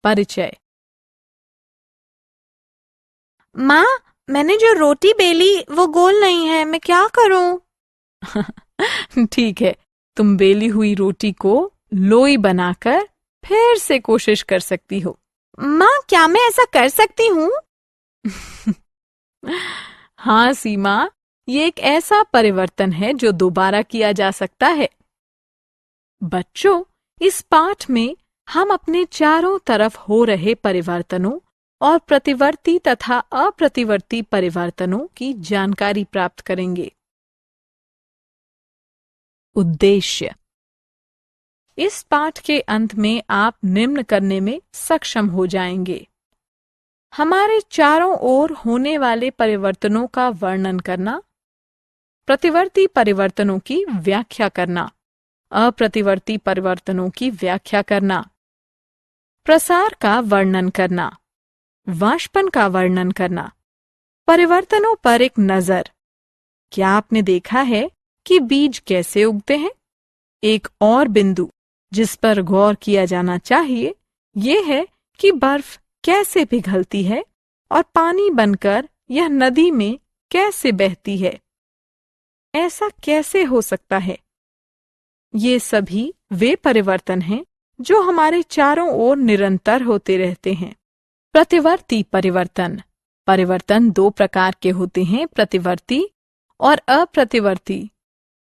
परिचय। माँ, मैंने जो रोटी बेली वो गोल नहीं है, मैं क्या करूं? ठीक है, तुम बेली हुई रोटी को लोई बनाकर फिर से कोशिश कर सकती हो। माँ, क्या मैं ऐसा कर सकती हूँ? हाँ सीमा, ये एक ऐसा परिवर्तन है जो दोबारा किया जा सकता है। बच्चों, इस पाठ में हम अपने चारों तरफ हो रहे परिवर्तनों और प्रतिवर्ती तथा अप्रतिवर्ती परिवर्तनों की जानकारी प्राप्त करेंगे। उद्देश्य। इस पाठ के अंत में आप निम्न करने में सक्षम हो जाएंगे: हमारे चारों ओर होने वाले परिवर्तनों का वर्णन करना, प्रतिवर्ती परिवर्तनों की व्याख्या करना, अप्रतिवर्ती परिवर्तनों की व्याख्या करना, प्रसार का वर्णन करना, वाष्पन का वर्णन करना, परिवर्तनों पर एक नजर। क्या आपने देखा है कि बीज कैसे उगते हैं? एक और बिंदु जिस पर गौर किया जाना चाहिए ये है कि बर्फ कैसे पिघलती है और पानी बनकर यह नदी में कैसे बहती है। ऐसा कैसे हो सकता है? ये सभी वे परिवर्तन हैं जो हमारे चारों ओर निरंतर होते रहते हैं। प्रतिवर्ती परिवर्तन। परिवर्तन दो प्रकार के होते हैं: प्रतिवर्ती और अप्रतिवर्ती।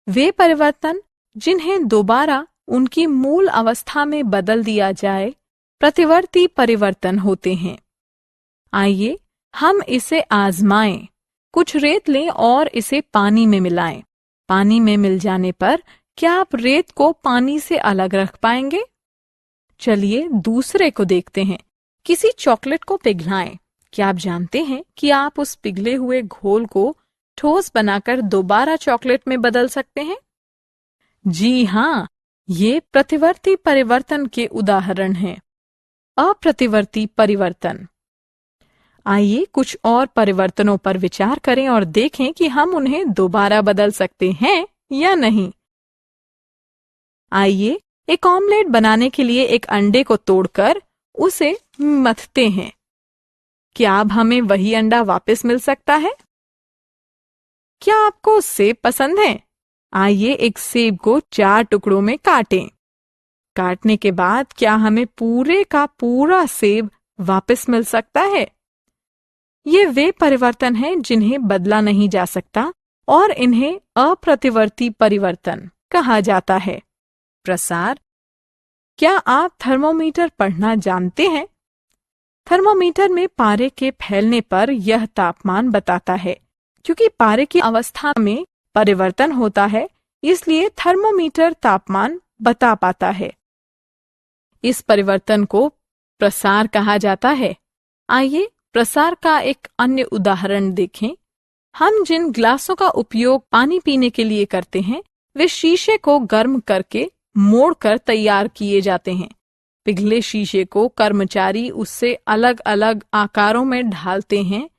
वे परिवर्तन जिन्हें दोबारा उनकी मूल अवस्था में बदल दिया जाए प्रतिवर्ती परिवर्तन होते हैं। आइए हम इसे आजमाएं। कुछ रेत लें और इसे पानी में मिलाएं। पानी में मिल जाने पर क्या आप रेत को पानी से अलग रख पाएंगे? चलिए दूसरे को देखते हैं। किसी चॉकलेट को पिघलाएं। क्या आप जानते हैं कि आप उस पिघले हुए घोल को ठोस बनाकर दोबारा चॉकलेट में बदल सकते हैं? जी हाँ, ये प्रतिवर्ती परिवर्तन के उदाहरण हैं। अप्रतिवर्ती परिवर्तन। आइए कुछ और परिवर्तनों पर विचार करें और देखें कि हम उन्हें दोबारा बदल सकते हैं या नहीं। आइए एक ऑमलेट बनाने के लिए एक अंडे को तोड़कर उसे मथते हैं। क्या अब हमें वही अंडा वापस मिल सकता है? क्या आपको सेब पसंद है? आइए एक सेब को 4 टुकड़ों में काटें। काटने के बाद क्या हमें पूरे का पूरा सेब वापस मिल सकता है? ये वे परिवर्तन हैं जिन्हें बदला नहीं जा सकता और इन्हें अप्रतिवर्ती परिवर्तन कहा जाता है। प्रसार। क्या आप थर्मोमीटर पढ़ना जानते हैं? थर्मोमीटर में पारे के फैलने पर यह तापमान बताता है। क्योंकि पारे की अवस्था में परिवर्तन होता है, इसलिए थर्मोमीटर तापमान बता पाता है। इस परिवर्तन को प्रसार कहा जाता है। आइए प्रसार का एक अन्य उदाहरण देखें। हम जिन ग्लासों का उपयोग पानी पीने के लिए करते हैं वे शीशे को गर्म करके मोड़कर तैयार किए जाते हैं। पिघले शीशे को कर्मचारी उससे अलग अलग आकारों में ढालते हैं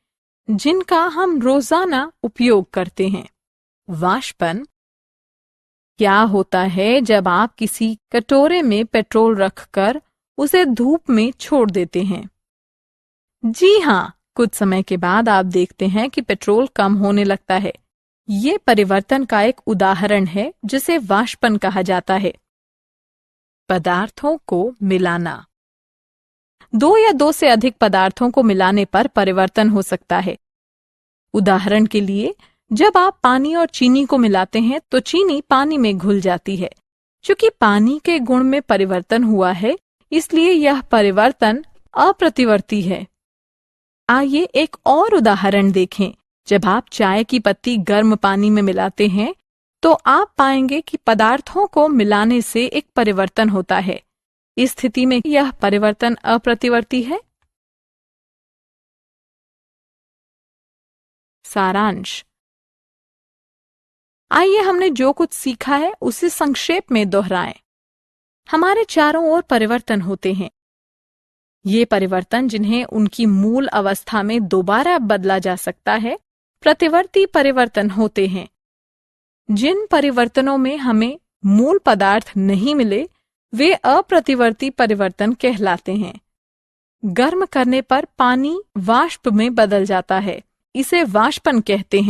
जिनका हम रोजाना उपयोग करते हैं। वाष्पन। क्या होता है जब आप किसी कटोरे में पेट्रोल रखकर उसे धूप में छोड़ देते हैं? जी हाँ, कुछ समय के बाद आप देखते हैं कि पेट्रोल कम होने लगता है। ये परिवर्तन का एक उदाहरण है जिसे वाष्पन कहा जाता है। पदार्थों को मिलाना। 2 या 2 से अधिक पदार्थों को मिलाने पर परिवर्तन हो सकता है। उदाहरण के लिए, जब आप पानी और चीनी को मिलाते हैं तो चीनी पानी में घुल जाती है। चूंकि पानी के गुण में परिवर्तन हुआ है, इसलिए यह परिवर्तन अप्रतिवर्ती है। आइए एक और उदाहरण देखें। जब आप चाय की पत्ती गर्म पानी में मिलाते हैं तो आप पाएंगे कि पदार्थों को मिलाने से एक परिवर्तन होता है। इस स्थिति में यह परिवर्तन अप्रतिवर्ती है। सारांश। आइए हमने जो कुछ सीखा है उसे संक्षेप में दोहराएं। हमारे चारों ओर परिवर्तन होते हैं। ये परिवर्तन जिन्हें उनकी मूल अवस्था में दोबारा बदला जा सकता है प्रतिवर्ती परिवर्तन होते हैं। जिन परिवर्तनों में हमें मूल पदार्थ नहीं मिले वे अप्रतिवर्ती परिवर्तन कहलाते हैं। गर्म करने पर पानी वाष्प में बदल जाता है। इसे वाष्पन कहते हैं।